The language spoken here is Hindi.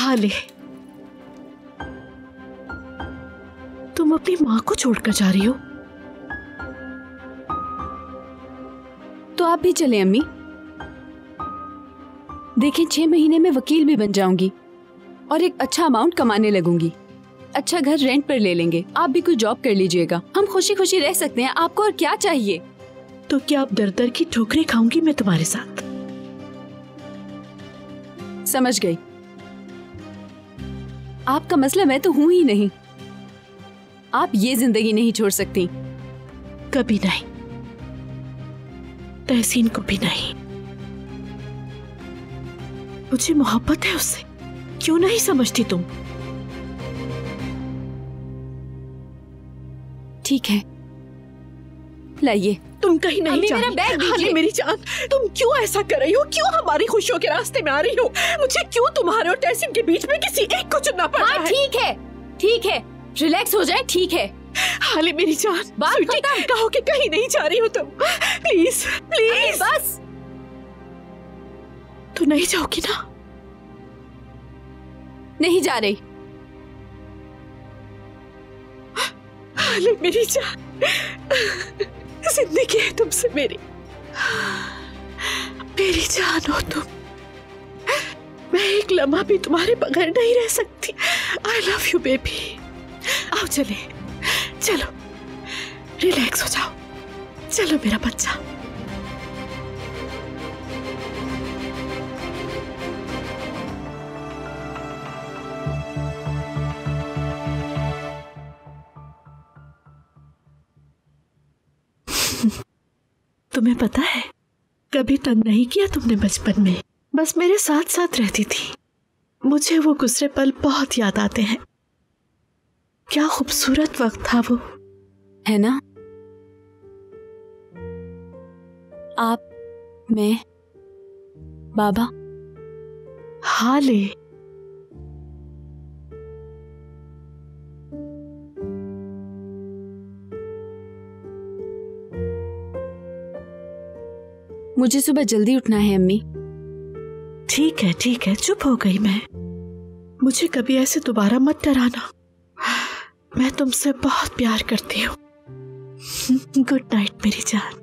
हाले, तुम अपनी माँ को छोड़कर जा रही हो? तो आप भी चले अम्मी। देखें, 6 महीने में वकील भी बन जाऊंगी और एक अच्छा अमाउंट कमाने लगूंगी। अच्छा घर रेंट पर ले लेंगे, आप भी कोई जॉब कर लीजिएगा, हम खुशी खुशी रह सकते हैं। आपको और क्या चाहिए? तो क्या अब दर दर की ठोकरें खाऊंगी मैं तुम्हारे साथ? समझ गई। आपका मसला मैं तो हूं ही नहीं। आप ये जिंदगी नहीं छोड़ सकती। कभी नहीं, तहसीन को भी नहीं। मुझे मोहब्बत है उससे, क्यों नहीं समझती तुम? ठीक है, लाइए। तुम कहीं नहीं जा मेरा बैग दीजिए। हाले मेरी जान, तुम क्यों ऐसा कर रही हो? क्यों हमारी खुशियों के रास्ते में आ रही हो? मुझे क्यों तुम्हारे और तहसीन के बीच में किसी एक को चुनना पड़ रहा है? ठीक है, रिलैक्स हो जाए। ठीक है हाले मेरी जान, बात कहो कि कहीं नहीं जा रही हो तुम। प्लीज प्लीज बस। तू नहीं जाओगी ना? नहीं जा रही। हाले मेरी जान, जिंदगी है तुमसे मेरी जान हो तुम। मैं एक लम्हा भी तुम्हारे बगैर नहीं रह सकती। I love you baby. आओ चले, चलो रिलैक्स हो जाओ। चलो मेरा बच्चा। तुम्हें पता है, कभी तंग नहीं किया तुमने बचपन में, बस मेरे साथ साथ रहती थी। मुझे वो गुजरे पल बहुत याद आते हैं। क्या खूबसूरत वक्त था वो, है ना? आप, मैं, बाबा। हाले मुझे सुबह जल्दी उठना है अम्मी। ठीक है, चुप हो गई मैं। मुझे कभी ऐसे दोबारा मत डराना। मैं तुमसे बहुत प्यार करती हूँ। गुड नाइट मेरी जान।